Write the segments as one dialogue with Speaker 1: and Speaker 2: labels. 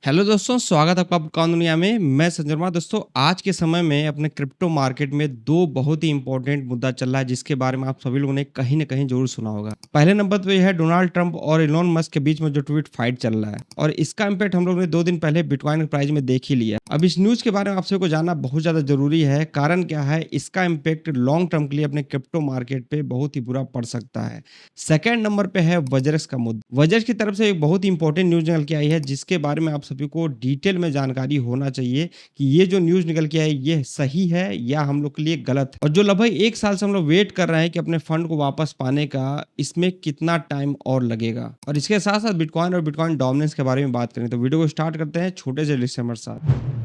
Speaker 1: Hello दोस्तों, स्वागत है आपका बिटकॉइन दुनिया में। मैं संजय वर्मा। दोस्तों, आज के समय में अपने क्रिप्टो मार्केट में दो बहुत ही इंपॉर्टेंट मुद्दा चल रहा है जिसके बारे में आप सभी लोगों ने कहीं न कहीं ज़रूर सुना होगा। पहले नंबर पे है डोनाल्ड ट्रंप और इलॉन मस्क के बीच में जो ट्वीट फाइट चल रहा है और इसका इम्पैक्ट हम लोगों ने 2 दिन पहले बिटकॉइन के प्राइस में देख ही लिया। अब इस न्यूज़ के बारे में आप सभी को जानना बहुत ज़्यादा ज़रूरी है। कारण क्या है, इसका इम्पैक्ट लॉन्ग टर्म के लिए अपने क्रिप्टो मार्केट पे बहुत ही बुरा पड़ सकता है। सेकंड नंबर पे है वजरस का मुद्दा। वजरस की तरफ से एक बहुत ही इंपॉर्टेंट न्यूज़ निकल के आई है जिसके बारे में आप सभी को डिटेल में जानकारी होना चाहिए कि ये जो न्यूज़ निकल के आई ये सही है या हम लोग के लिए गलत है। और जो लगभग 1 साल से हम लोग वेट कर रहे हैं कि अपने फंड को वापस पाने का, इसमें कितना टाइम और लगेगा। और इसके साथ-साथ बिटकॉइन और बिटकॉइन डोमिनेंस के बारे में बात करें तो वीडियो को स्टार्ट करते हैं छोटे से डिस्क्लेमर के साथ।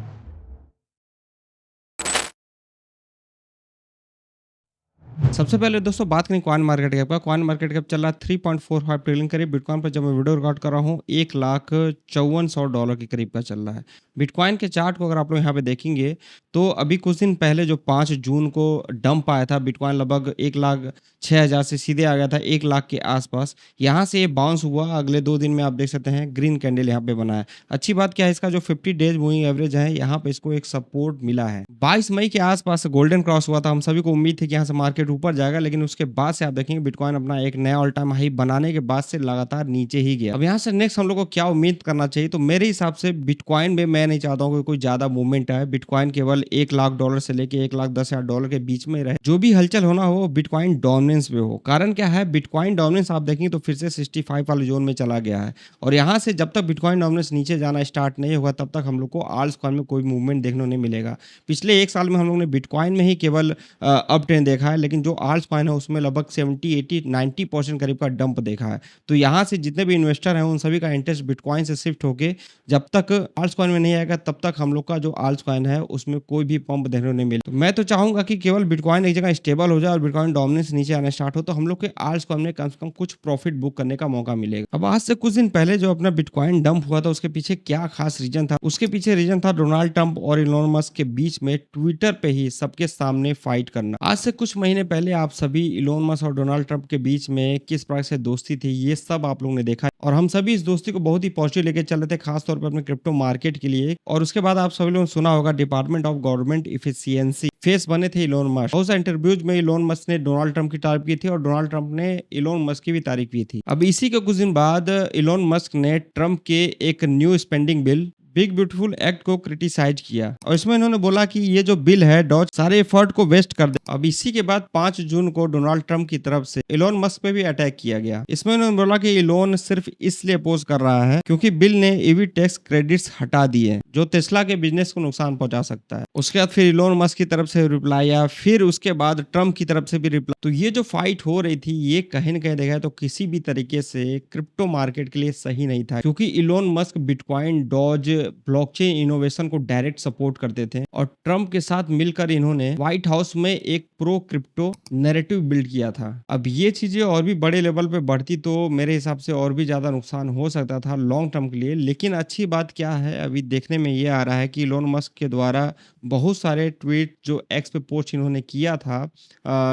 Speaker 1: सबसे पहले दोस्तों बात करें कॉइन मार्केट कैप का। कॉइन मार्केट कैप चल रहा है 3.45 ट्रिलियन करीब। बिटकॉइन पर जब मैं वीडियो रिकॉर्ड कर रहा हूँ $1,54,100 के करीब का चल रहा है। बिटकॉइन के चार्ट को अगर आप लोग यहाँ पे देखेंगे तो अभी कुछ दिन पहले जो 5 जून को डंप आया था, बिटकॉइन लगभग 1,06,000 से सीधे आ गया था 1 लाख के आसपास। यहाँ से ये बाउंस हुआ, अगले 2 दिन में आप देख सकते हैं ग्रीन कैंडल यहाँ पे बना है। अच्छी बात क्या है, इसका जो 50 डेज मूविंग एवरेज है यहाँ पे इसको एक सपोर्ट मिला है। 22 मई के आसपास गोल्डन क्रॉस हुआ था। हम सभी को उम्मीद थी कि यहाँ से मार्केट ऊपर जाएगा, लेकिन उसके बाद से आप देखेंगे बिटकॉइन अपना एक नया ऑल टाइम हाई बनाने के बाद से लगातार नीचे ही गया। अब यहाँ से नेक्स्ट हम लोग को क्या उम्मीद करना चाहिए, तो मेरे हिसाब से बिटकॉइन में मैं नहीं चाहता हूँ कि कोई ज्यादा मूवमेंट आए। बिटकॉइन केवल $1,00,000 से लेके $1,10,000 के बीच में रहे। जो भी हलचल होना हो बिटकॉइन डोमिनेंस पे हो। कारण क्या है, बिटकॉइन डोमिनेंस आप देखेंगे तो फिर से 65 वाले जोन में चला गया है और यहाँ से जब तक बिटकॉइन डोमिनेंस नीचे जाना स्टार्ट नहीं होगा तब तक हम लोग को आल्ट्स कॉइन में कोई मूवमेंट देखने को नहीं मिलेगा। पिछले 1 साल में हम लोग ने बिटकॉइन में ही केवल अप ट्रेंड देखा है, लेकिन जो आल्ट्स कॉइन है उसमें लगभग 70, 80, 90% करीब का डंप देखा है। तो यहाँ से जितने भी इन्वेस्टर हैं उन सभी का इंटरेस्ट बिटकॉइन से शिफ्ट होके जब तक आल्ट्स कॉइन में नहीं आएगा तब तक हम लोग का जो आल्ट्स कॉइन है उसमें कोई भी पंप देखने को नहीं मिले। तो मैं तो चाहूंगा कि केवल बिटकॉइन एक जगह स्टेबल हो जाए और बिटकॉइन डोमिनेंस नीचे आना स्टार्ट हो तो हम लोग के आल्ट्स कॉइन में कम से कम कुछ प्रॉफिट बुक करने का मौका मिलेगा। अब आज से कुछ दिन पहले जो अपना बिटकॉइन डंप हुआ था उसके पीछे क्या खास रीजन था, उसके पीछे रीजन था डोनाल्ड ट्रंप और इलॉन मस्क के बीच में ट्विटर पे ही सबके सामने फाइट करना। आज से कुछ महीने पहले आप सभी इलॉन मस्क और डोनाल्ड ट्रंप के बीच में किस प्रकार से दोस्ती थी ये सब आप लोगों ने देखा और हम सभी इस दोस्ती को बहुत ही पॉजिटिव लेके चल रहे थे, खासतौर पर अपने क्रिप्टो मार्केट के लिए। और उसके बाद आप सभी लोगों ने सुना होगा department of government efficiency face बने थे इलॉन मस्क। बहुत सा इंटरव्यूज में इलॉन मस्क ने डोनाल्ड ट्रंप की तारीफ की थी और डोनाल्ड ट्रंप ने इलॉन मस्क की भी तारीफ की थी। अब इसी के कुछ दिन बाद इलॉन मस्क ने ट्रंप के एक new spending bill big beautiful act को क्रिटिसाइज किया और इसमें इन्होंने बोला कि ये जो बिल है डॉज सारे एफर्ट को वेस्ट कर दे। अब इसी के बाद 5 जून को डोनाल्ड ट्रंप की तरफ से इलॉन मस्क पे भी अटैक किया गया। इसमें इन्होंने बोला कि इलॉन सिर्फ इसलिए अपोज कर रहा है क्योंकि बिल ने ईवी टैक्स क्रेडिट्स हटा दिए जो टेस्ला के बिजनेस को नुकसान पहुंचा सकता है। उसके बाद फिर इलॉन मस्क की तरफ से रिप्लाई आया, फिर उसके बाद ट्रंप की तरफ से भी रिप्लाई। तो ये जो फाइट हो रही थी ये कहीं न कहीं देखा तो किसी भी तरीके से क्रिप्टो मार्केट के लिए सही नहीं था, क्योंकि Elon Musk bitcoin, Doge, blockchain innovation को डायरेक्ट सपोर्ट करते थे और ट्रंप के साथ मिलकर इन्होंने व्हाइट हाउस में एक प्रो क्रिप्टो नैरेटिव बिल्ड किया था। अब ये चीजें और भी बड़े लेवल पे बढ़ती तो मेरे हिसाब से और भी ज्यादा नुकसान हो सकता था लॉन्ग टर्म के लिए। लेकिन अच्छी बात क्या है, अभी देखने में ये आ रहा है कि इलॉन मस्क के द्वारा बहुत सारे ट्वीट जो एक्स पे पोस्ट इन्होंने किया था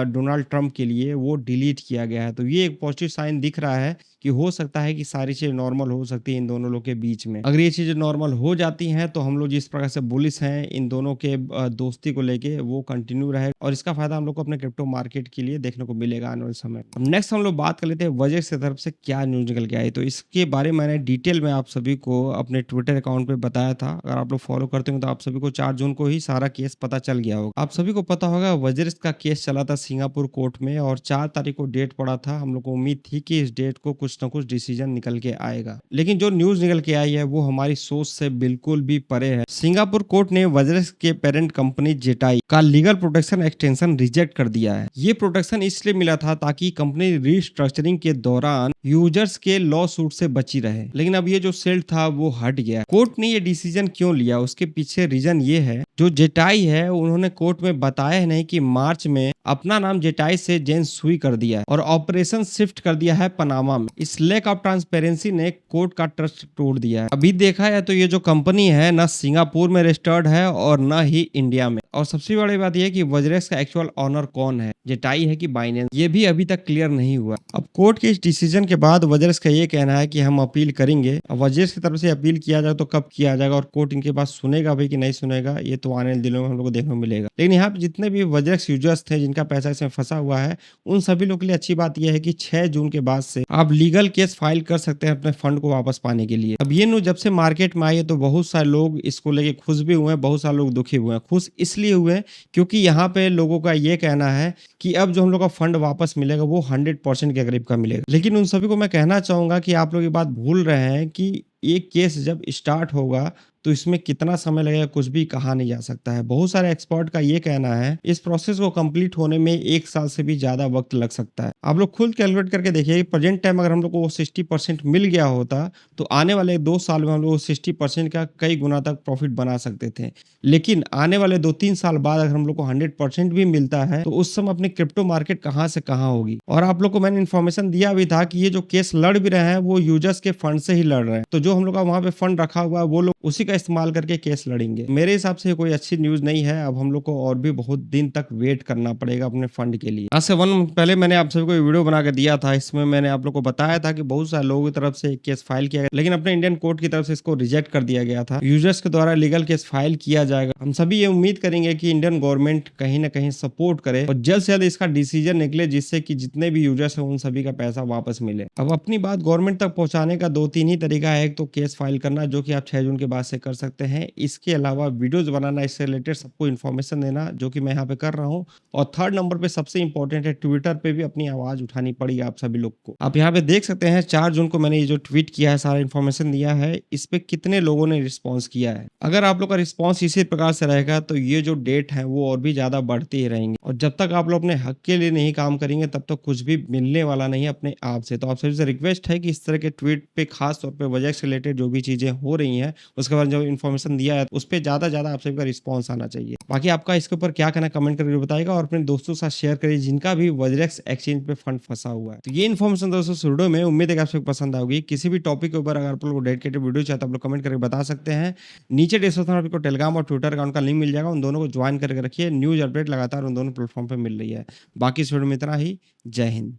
Speaker 1: डोनाल्ड ट्रंप के लिए वो डिलीट किया गया है। तो ये एक पॉजिटिव साइन दिख रहा है कि हो सकता है कि सारी चीजें नॉर्मल हो सकती है इन दोनों लोग के बीच में। अगर ये चीजें नॉर्मल हो जाती हैं तो हम लोग जिस प्रकार से बुलिश हैं इन दोनों के दोस्ती को लेके वो कंटिन्यू रहे और इसका फायदा हम लोग को अपने क्रिप्टो मार्केट के लिए देखने को मिलेगा आने वाले समय। अब नेक्स्ट हम लोग बात कर लेते हैं वजह की तरफ से क्या न्यूज निकल के आई। तो इसके बारे में मैंने डिटेल में आप सभी को अपने ट्विटर अकाउंट पे बताया था। अगर आप लोग फॉलो करते हो तो आप सभी को 4 जून को ही सारा केस पता चल गया होगा। आप सभी को पता होगा वजरिस का केस चला था सिंगापुर कोर्ट में और 4 तारीख को डेट पड़ा था। हम लोग को उम्मीद थी कि इस डेट को कुछ ना कुछ डिसीजन निकल के आएगा, लेकिन जो न्यूज निकल के आई है वो हमारी सोच से बिल्कुल भी परे है। सिंगापुर कोर्ट ने वजरिस के पेरेंट कंपनी जेटाई का लीगल प्रोटेक्शन एक्सटेंशन रिजेक्ट कर दिया है। ये प्रोटेक्शन इसलिए मिला था ताकि कंपनी रीस्ट्रक्चरिंग के दौरान यूजर्स के लॉ सूट से बची रहे, लेकिन अब ये जो सेल था वो हट गया। कोर्ट ने ये डिसीजन क्यों लिया उसके पीछे रीजन ये है, जो जेटाई है उन्होंने कोर्ट में बताया नहीं कि मार्च में अपना नाम जेटाई से जेन सुई कर दिया है और ऑपरेशन शिफ्ट कर दिया है पनामा में। इस लैक ऑफ ट्रांसपेरेंसी ने कोर्ट का ट्रस्ट तोड़ दिया है। अभी देखा है तो ये जो कंपनी है ना सिंगापुर में रजिस्टर्ड है और न ही इंडिया में। और सबसे बड़ी बात यह है कि वज्रेक्स का एक्चुअल ऑनर कौन है, जेटाई है कि बाइनेंस, ये भी अभी तक क्लियर नहीं हुआ। अब कोर्ट के इस डिसीजन के बाद वज्रेक्स का ये कहना है कि हम अपील करेंगे। अब वज्रेक्स की तरफ से अपील किया जाए तो कब किया जाएगा और कोर्ट इनके बात सुनेगा भी कि नहीं सुनेगा, ये तो आने वाले दिनों में हम लोग को देखने को मिलेगा। लेकिन यहाँ पे जितने भी वज्रेक्स यूजर्स थे जिनका पैसा इसमें फंसा हुआ है, उन सभी लोगों के लिए अच्छी बात यह है कि 6 जून के बाद से आप लीगल केस फाइल कर सकते हैं अपने फंड को वापस पाने के लिए। अब ये न्यूज जब से मार्केट में आई है तो बहुत सारे लोग इसको लेके खुश भी हुए हैं, बहुत सारे लोग दुखी हुए हैं। खुश इसलिए हुए हैं क्योंकि यहाँ पे लोगों का ये कहना है कि अब जो हम लोग का फंड वापस मिलेगा वो 100% के करीब का मिलेगा। लेकिन उन सभी को मैं कहना चाहूंगा कि आप लोग ये बात भूल रहे हैं कि ये केस जब स्टार्ट होगा तो इसमें कितना समय लगेगा कुछ भी कहा नहीं जा सकता है। बहुत सारे एक्सपर्ट का ये कहना है इस प्रोसेस को कंप्लीट होने में 1 साल से भी ज्यादा वक्त लग सकता है। आप लोग खुद कैलकुलेट करके देखिए, प्रेजेंट टाइम अगर हम लोग को 60% मिल गया होता तो आने वाले 2 साल में हम लोग 60% का कई गुना तक प्रॉफिट बना सकते थे। लेकिन आने वाले 2-3 साल बाद अगर हम लोग को 100% भी मिलता है तो उस समय अपनी क्रिप्टो मार्केट कहाँ से कहाँ होगी। और आप लोग को मैंने इन्फॉर्मेशन दिया भी था कि ये जो केस लड़ भी रहे हैं वो यूजर्स के फंड से ही लड़ रहे हैं। तो जो हम लोग का वहां पे फंड रखा हुआ है वो लोग उसी का इस्तेमाल करके केस लड़ेंगे। मेरे हिसाब से कोई अच्छी न्यूज नहीं है। अब हम लोग को और भी बहुत दिन तक वेट करना पड़ेगा अपने फंड के लिए। आज से 1 मंथ पहले मैंने आप सभी को वीडियो बना के दिया था, इसमें मैंने आप लोग को बताया था कि बहुत सारे लोगों की तरफ से केस फाइल किया गया, लेकिन अपने इंडियन कोर्ट की तरफ से इसको रिजेक्ट कर दिया गया था। यूजर्स के द्वारा लीगल केस फाइल किया जाएगा। हम सभी ये उम्मीद करेंगे कि इंडियन गवर्नमेंट कहीं ना कहीं सपोर्ट करे और जल्द से जल्द इसका डिसीजन निकले जिससे कि जितने भी यूजर्स हैं उन सभी का पैसा वापस मिले। अब अपनी बात गवर्नमेंट तक पहुंचाने का 2-3 ही तरीका है। एक तो केस फाइल करना जो कि आप 6 जून के बाद से कर सकते हैं। इसके अलावा वीडियोस बनाना, इससे रिलेटेड सबको इन्फॉर्मेशन देना जो कि मैं यहाँ पे कर रहा हूँ। और थर्ड नंबर पे सबसे इंपॉर्टेंट है ट्विटर पे भी अपनी आवाज उठानी पड़ी आप सभी लोग को। आप यहाँ पे देख सकते हैं 4 जून को मैंने ये जो ट्वीट किया है, सारा इन्फॉर्मेशन दिया है, इस पे कितने लोगों ने रिस्पॉन्स किया है। अगर आप लोग का रिस्पॉन्स इसी प्रकार से रहेगा तो ये जो डेट है वो और भी ज्यादा बढ़ती ही रहेंगी। और जब तक आप लोग अपने हक के लिए नहीं काम करेंगे तब तक कुछ भी मिलने वाला नहीं है अपने आप से। तो आप सभी से रिक्वेस्ट है कि इस तरह के ट्वीट पे खास तौर पे वजह से रिलेटेड जो भी चीजें हो रही हैं उसके बाद जो इन्फॉर्मेशन दिया है उस पर ज्यादा आप सभी का रिस्पॉन्स आना चाहिए। बाकी आपका इसके ऊपर क्या कहना कमेंट करके बताएगा और अपने दोस्तों के साथ शेयर करिए जिनका भी वज्रेक्स एक्सचेंज पे फंड फंसा हुआ है। तो ये इन्फॉर्मेशन दोस्तों इस वीडियो में उम्मीद है कि आप सबको पसंद आएगी। किसी भी टॉपिक के ऊपर अगर आप लोग डेडिकेटेड वीडियो चाहते हैं आप लोग कमेंट करके बता सकते हैं। नीचे डिस्क्रिप्शन में आपको टेलीग्राम और ट्विटर अकाउंट का लिंक मिल जाएगा, उन दोनों को ज्वाइन करके रखिए। न्यूज अपडेट लगातार उन दोनों प्लेटफॉर्म पर मिल रही है। बाकी इस वीडियो में इतना ही। जय हिंद।